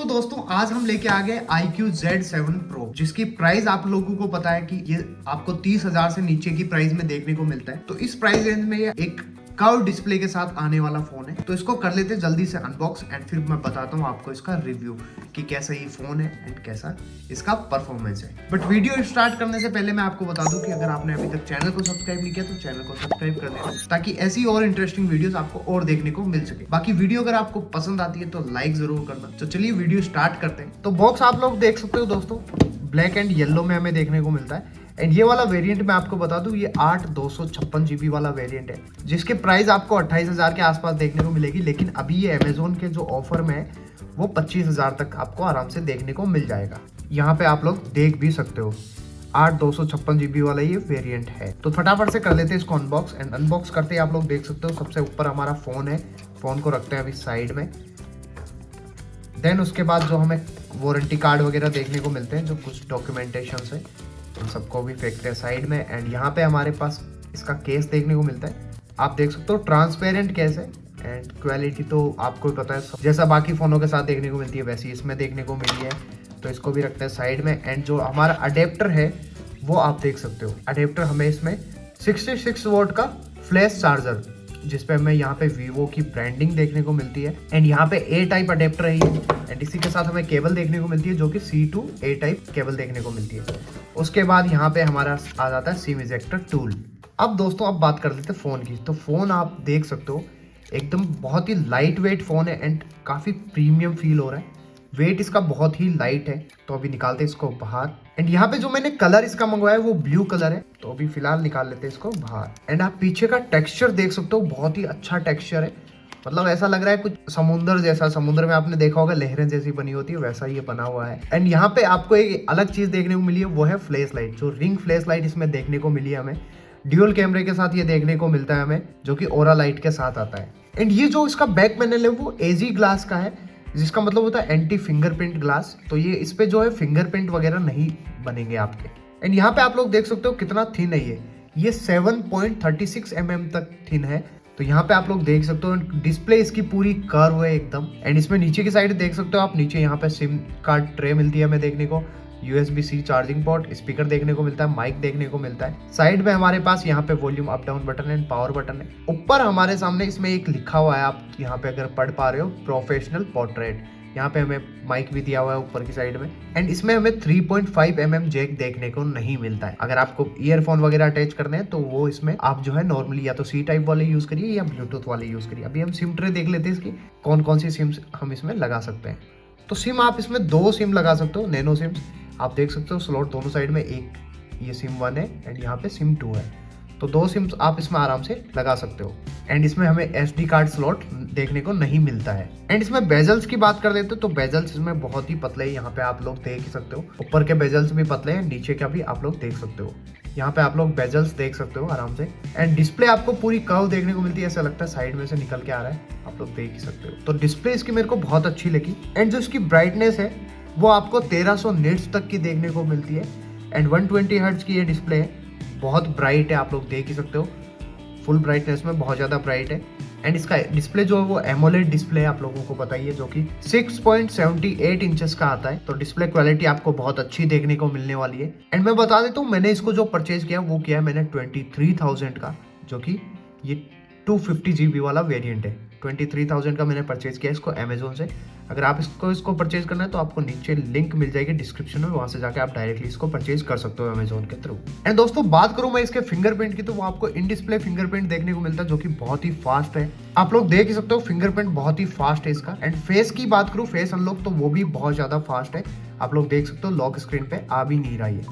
तो दोस्तों आज हम लेके आ गए iQOO Z7 Pro, जिसकी प्राइस आप लोगों को पता है कि ये आपको 30,000 से नीचे की प्राइस में देखने को मिलता है। तो इस प्राइस रेंज में ये एक कर्व डिस्प्ले के साथ आने वाला फोन है। तो इसको कर लेते हैं जल्दी से अनबॉक्स एंड फिर मैं बताता हूँ आपको इसका रिव्यू कि कैसा ये फोन है एंड कैसा इसका परफॉर्मेंस है। बट वीडियो स्टार्ट करने से पहले मैं आपको बता दूं कि अगर आपने अभी तक चैनल को सब्सक्राइब नहीं किया तो चैनल को सब्सक्राइब कर देना, ताकि ऐसी और इंटरेस्टिंग वीडियोस आपको और देखने को मिल सके। बाकी वीडियो अगर आपको पसंद आती है तो लाइक जरूर करना। तो चलिए वीडियो स्टार्ट करते हैं। तो बॉक्स आप लोग देख सकते हो दोस्तों, ब्लैक एंड येलो में हमें देखने को मिलता है। एंड ये वाला वेरिएंट मैं आपको बता दूं, ये 8/256 GB वाला वेरिएंट है, जिसके प्राइस आपको 28,000 के आसपास देखने को मिलेगी। लेकिन अभी ये अमेजोन के जो ऑफर में है वो 25,000 तक आपको आराम से देखने को मिल जाएगा। यहाँ पे आप लोग देख भी सकते हो 8/256 GB वाला ये वेरिएंट है। तो फटाफट से कर लेते हैं इसको अनबॉक्स। एंड अनबॉक्स करते ही आप लोग देख सकते हो सबसे ऊपर हमारा फोन है। फोन को रखते हैं अभी साइड में। देन उसके बाद जो हमें वारंटी कार्ड वगैरह देखने को मिलते हैं, जो कुछ डॉक्यूमेंटेशन है, इन सबको भी फेंकते हैं साइड में। एंड यहाँ पे हमारे पास इसका केस देखने को मिलता है। आप देख सकते हो ट्रांसपेरेंट केस है। एंड क्वालिटी तो आपको भी पता है, जैसा बाकी फोनों के साथ देखने को मिलती है वैसी इसमें देखने को मिली है। तो इसको भी रखते हैं साइड में। एंड जो हमारा अडेप्टर है वो आप देख सकते हो। अडेप्टर हमें इसमें 66 वोल्ट का फ्लैश चार्जर, जिसपे हमें यहाँ पे वीवो की ब्रांडिंग देखने को मिलती है। एंड यहाँ पे ए टाइप अडेप्टर है ये। एंड इसी के साथ हमें केबल देखने को मिलती है, जो कि C to A type cable देखने को मिलती है। उसके बाद यहाँ पे हमारा आ जाता है सिम इजेक्टर टूल। अब दोस्तों अब बात कर लेते हैं फोन की। तो फोन आप देख सकते हो एकदम बहुत ही लाइट वेट फोन है एंड काफी प्रीमियम फील हो रहा है। वेट इसका बहुत ही लाइट है। तो अभी निकालते हैं इसको बाहर। एंड यहाँ पे जो मैंने कलर इसका मंगवाया है वो ब्लू कलर है। तो अभी फिलहाल निकाल लेते हैं इसको बाहर। एंड आप पीछे का टेक्सचर देख सकते हो, बहुत ही अच्छा टेक्सचर है। मतलब ऐसा लग रहा है कुछ समुद्र जैसा। समुद्र में आपने देखा होगा लहरें जैसी बनी होती है, वैसा ये बना हुआ है। एंड यहाँ पे आपको एक अलग चीज देखने को मिली है, वो है फ्लैश लाइट। जो रिंग फ्लैश लाइट इसमें देखने को मिली है हमें, ड्यूअल कैमरे के साथ ये देखने को मिलता है हमें, जो कि ओरा लाइट के साथ आता है। एंड ये जो इसका बैक पैनल है वो एजी ग्लास का है, जिसका मतलब होता है एंटी फिंगरप्रिंट ग्लास। तो ये इस पे जो है फिंगरप्रिंट वगैरह नहीं बनेंगे आपके। एंड यहाँ पे आप लोग देख सकते हो कितना थिन है ये 7.36 mm तक थिन है। तो यहाँ पे आप लोग देख सकते हो डिस्प्ले इसकी पूरी कर्व है एकदम। एंड इसमें नीचे की साइड देख सकते हो आप, नीचे यहाँ पे सिम कार्ड ट्रे मिलती है हमें देखने को, USB-C चार्जिंग पोर्ट, स्पीकर देखने को मिलता है, माइक देखने को मिलता है। साइड में हमारे पास यहाँ पे volume up down button and power button है। ऊपर हमारे सामने इसमें एक लिखा हुआ है, आप यहाँ पे अगर पढ़ पा रहे हो, प्रोफेशनल पोर्ट्रेट। यहाँ पे हमें माइक भी दिया हुआ है ऊपर की साइड में। एंड इसमें हमें 3.5 mm जैक देखने को नहीं मिलता है। अगर आपको ईयरफोन वगैरह अटैच करने हैं तो वो इसमें आप जो है नॉर्मली या तो C टाइप वाले यूज करिए या ब्लूटूथ वाले यूज करिए। अभी हम सिम ट्रे देख लेते हैं इसकी, कौन कौन सी सिम हम इसमें लगा सकते हैं। तो सिम आप इसमें 2 सिम लगा सकते हो, नैनो सिम। आप देख सकते हो स्लॉट दोनों साइड में, एक ये सिम 1 है एंड यहाँ पे सिम 2 है। तो 2 सिम्स आप इसमें आराम से लगा सकते हो। एंड इसमें हमें SD कार्ड स्लॉट देखने को नहीं मिलता है। एंड इसमें बेजल्स की बात कर लेते हो तो बेजल्स इसमें बहुत ही पतले है। यहाँ पे आप लोग देख ही सकते हो, ऊपर के बेजल्स भी पतले हैं, नीचे का भी आप लोग देख सकते हो। यहाँ पे आप लोग बेजल्स देख सकते हो आराम से। एंड डिस्प्ले आपको पूरी कर्व देखने को मिलती है, ऐसा लगता है साइड में से निकल के आ रहा है, आप लोग देख ही सकते हो। तो डिस्प्ले इसकी मेरे को बहुत अच्छी लगी। एंड जो इसकी ब्राइटनेस है वो आपको 1300 निट्स तक की देखने को मिलती है। एंड 120 हर्ट्ज की ये डिस्प्ले है, बहुत ब्राइट है, आप लोग देख ही सकते हो। फुल ब्राइटनेस में बहुत ज़्यादा ब्राइट है। एंड इसका डिस्प्ले जो है वो एमोलेड डिस्प्ले है, आप लोगों को पता ही है, जो कि 6.78 इंचेस का आता है। तो डिस्प्ले क्वालिटी आपको बहुत अच्छी देखने को मिलने वाली है। एंड मैं बता देता हूँ, मैंने इसको जो परचेज किया वो किया है मैंने 23,000 का, जो कि ये 250 GB वाला वेरिएंट है। 23,000 का मैंने परचेज किया इसको अमेजोन से। अगर आप इसको परचेज करना है तो आपको नीचे लिंक मिल जाएगी डिस्क्रिप्शन में, वहां से जाके आप डायरेक्टली इसको परचेज कर सकते हो अमेजोन के थ्रू। एंड दोस्तों बात करूं मैं इसके फिंगरप्रिंट की, तो वो आपको इन डिस्प्ले फिंगरप्रिंट देखने को मिलता है, जो कि बहुत ही फास्ट है। आप लोग देख ही सकते हो फिंगरप्रिंट बहुत ही फास्ट है इसका। एंड फेस की बात करूं, फेस अनलॉक, तो वो भी बहुत ज्यादा फास्ट है। आप लोग देख सकते हो लॉक स्क्रीन पे आ भी नहीं रहा है,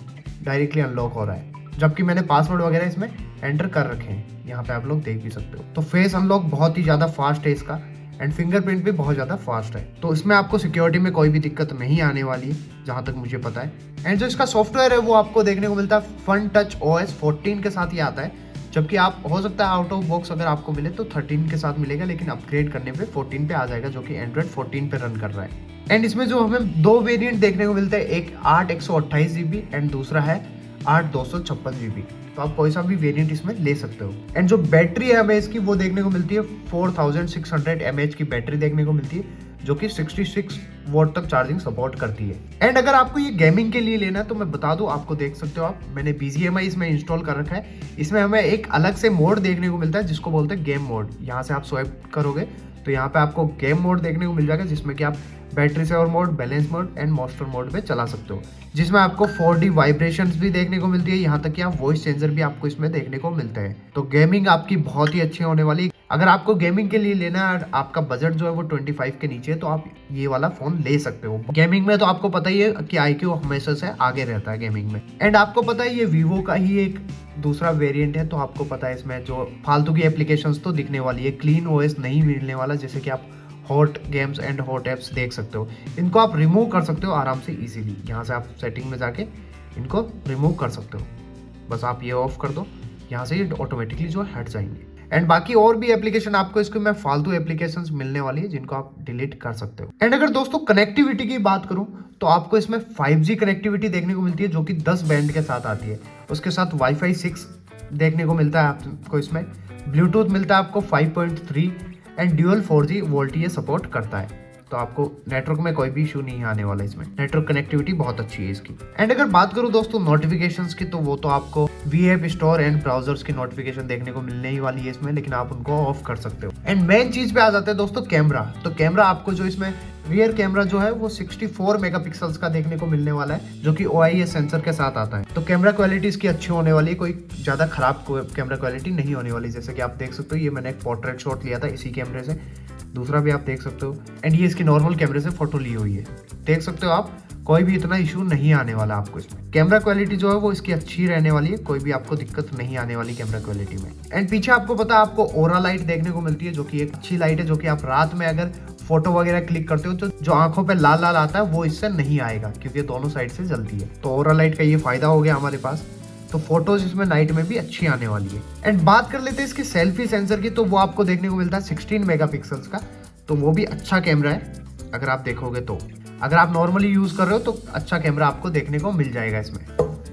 डायरेक्टली अनलॉक हो रहा है, जबकि मैंने पासवर्ड वगैरह इसमें एंटर कर रखे हैं। यहाँ पे आप लोग देख भी सकते हो। तो फेस अनलॉक बहुत ही ज्यादा फास्ट है इसका। एंड फिंगरप्रिंट भी बहुत ज़्यादा फास्ट है। तो इसमें आपको सिक्योरिटी में कोई भी दिक्कत नहीं आने वाली है, जहाँ तक मुझे पता है। एंड जो इसका सॉफ्टवेयर है वो आपको देखने को मिलता है फन टच OS 14 के साथ ही आता है, जबकि आप हो सकता है आउट ऑफ बॉक्स अगर आपको मिले तो 13 के साथ मिलेगा, लेकिन अपग्रेड करने पे 14 पे आ जाएगा, जो कि एंड्रॉइड 14 पे रन कर रहा है। एंड इसमें जो हमें 2 वेरिएंट देखने को मिलता है, एक 8/128 GB एंड दूसरा है 8/256 GB। तो आप कोई सा भी वेरिएंट इसमें ले सकते हो। एंड जो बैटरी है हमें इसकी वो देखने को मिलती है 4600 mAh की बैटरी देखने को मिलती है, जो कि 66 वॉट तक चार्जिंग सपोर्ट करती है। एंड अगर आपको ये गेमिंग के लिए लेना है तो मैं बता दूं आपको, देख सकते हो आप, मैंने BGMI इसमें इंस्टॉल कर रखा है। इसमें हमें एक अलग से मोड देखने को मिलता है जिसको बोलते हैं गेम मोड। यहाँ से आप स्वाइप करोगे तो यहाँ पे आपको गेम मोड देखने को मिल जाएगा, जिसमें कि आप battery saver mode, balance mode and master mode पे चला सकते हो, जिसमें आपको 4D वाइब्रेशंस भी देखने को मिलती है। यहाँ तक कि आप वॉइस चेंजर भी आपको इसमें देखने को मिलते हैं। तो गेमिंग आपकी बहुत ही अच्छी होने वाली। अगर आपको गेमिंग के लिए लेना है, आपका बजट जो है वो 25 के नीचे है, तो आप ये वाला फोन ले सकते हो। गेमिंग में तो आपको पता ही है कि iQOO हमेशा से आगे रहता है गेमिंग में। एंड आपको पता है ये वीवो का ही एक दूसरा वेरिएंट है, तो आपको पता है इसमें जो फालतू की एप्लीकेशंस तो दिखने वाली है, क्लीन OS नहीं मिलने वाला, जैसे कि आप hot games and hot apps देख सकते हो। इनको आप रिमूव कर सकते हो आराम से इजीली। यहाँ से आप सेटिंग में जाके इनको रिमूव कर सकते हो। बस आप ये ऑफ कर दो, यहाँ से ये ऑटोमेटिकली जो है हट जाएंगे। एंड बाकी और भी एप्लीकेशन आपको इसको मैं फालतू एप्लीकेशंस मिलने वाली है जिनको आप डिलीट कर सकते हो। एंड अगर दोस्तों कनेक्टिविटी की बात करूं तो आपको इसमें 5G कनेक्टिविटी देखने को मिलती है, जो कि 10 बैंड के साथ आती है। उसके साथ Wi-Fi 6 देखने को मिलता है आपको इसमें। ब्लूटूथ मिलता है आपको 5.3 and dual 4G VoLTE support करता है। तो आपको नेटवर्क में कोई भी इशू नहीं आने वाला। इसमें नेटवर्क कनेक्टिविटी बहुत अच्छी है इसकी। एंड अगर बात करूं दोस्तों नोटिफिकेशंस की, तो वो तो आपको VApp स्टोर एंड ब्राउजर्स की नोटिफिकेशन देखने को मिलने ही वाली है इसमें, लेकिन आप उनको ऑफ कर सकते हो। एंड मेन चीज पे आ जाते हैं दोस्तों कैमरा। तो कैमरा आपको जो इसमें रियर कैमरा जो है वो 64 मेगापिक्सल्स का देखने को मिलने वाला है, जो कि OIS सेंसर के साथ आता है। तो कैमरा क्वालिटी इसकी अच्छी होने वाली है, कोई ज्यादा खराब कैमरा क्वालिटी नहीं होने वाली। जैसे कि आप देख सकते हो, ये मैंने एक पोर्ट्रेट शॉट लिया था इसी कैमरे से, दूसरा भी आप देख सकते हो। एंड ये इसकी नॉर्मल कैमरे से फोटो ली हुई है, देख सकते हो आप। कोई भी इतना इशू नहीं आने वाला आपको इसमें। कैमरा क्वालिटी जो है वो इसकी अच्छी रहने वाली है, कोई भी आपको दिक्कत नहीं आने वाली कैमरा क्वालिटी में। एंड पीछे आपको पता है आपको ओरा लाइट देखने को मिलती है, जो कि एक अच्छी लाइट है, जो कि आप रात में अगर फोटो वगैरह क्लिक करते हो तो जो आंखों पे लाल लाल आता है वो इससे नहीं आएगा, क्योंकि दोनों साइड से जलती है। तो ओरा लाइट का ये फायदा हो गया हमारे पास। तो फोटोज इसमें नाइट में भी अच्छी आने वाली है। एंड बात कर लेते हैं इसकी सेल्फी सेंसर की, तो वो आपको देखने को मिलता है 16 मेगापिक्सल्स का। तो वो भी अच्छा कैमरा है अगर आप देखोगे तो। अगर आप नॉर्मली यूज कर रहे हो तो अच्छा कैमरा आपको देखने को मिल जाएगा इसमें।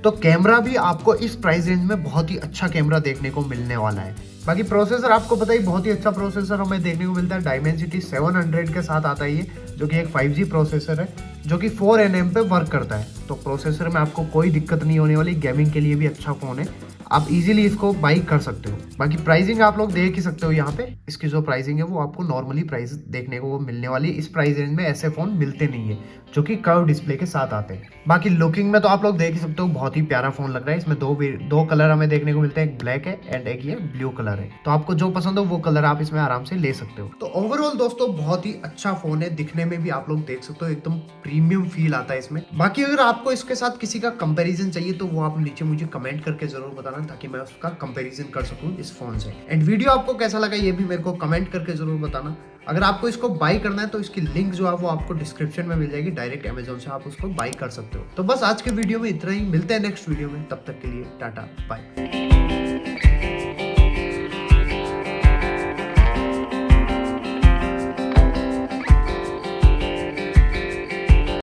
तो कैमरा भी आपको इस प्राइस रेंज में बहुत ही अच्छा कैमरा देखने को मिलने वाला है। बाकी प्रोसेसर आपको पता ही बहुत ही अच्छा प्रोसेसर हमें देखने को मिलता है। डायमेंसिटी 700 के साथ आता है ये, जो कि एक 5G प्रोसेसर है, जो कि 4 nm पे वर्क करता है। तो प्रोसेसर में आपको कोई दिक्कत नहीं होने वाली। गेमिंग के लिए भी अच्छा फोन है, आप इजीली इसको बाई कर सकते हो। बाकी प्राइसिंग आप लोग देख ही सकते हो यहाँ पे। इसकी जो प्राइसिंग है वो आपको नॉर्मली प्राइस देखने को मिलने वाली है। इस प्राइस रेंज में ऐसे फोन मिलते नहीं है जो कि कर्व डिस्प्ले के साथ आते हैं। बाकी लुकिंग में तो आप लोग देख ही सकते हो, बहुत ही प्यारा फोन लग रहा है। इसमें दो कलर हमें देखने को मिलते हैं, एक ब्लैक है एंड एक ये ब्लू कलर है। तो आपको जो पसंद हो वो कलर आप इसमें आराम से ले सकते हो। तो ओवरऑल दोस्तों बहुत ही अच्छा फोन है, दिखने में भी आप लोग देख सकते हो एकदम प्रीमियम फील आता है इसमें। बाकी अगर आपको इसके साथ किसी का कंपैरिजन चाहिए तो वो आप नीचे मुझे कमेंट करके जरूर बताना, ताकि मैं उसका कंपैरिजन कर सकूं इस फोन से। एंड वीडियो आपको कैसा लगा ये भी मेरे को कमेंट करके जरूर बताना। अगर आपको इसको बाई करना है तो इसकी लिंक जो है वो आपको डिस्क्रिप्शन में मिल जाएगी, डायरेक्ट अमेजोन से आप उसको बाई कर सकते हो। तो बस आज के वीडियो में इतना ही, मिलते हैं नेक्स्ट वीडियो में, तब तक के लिए टाटा बाय।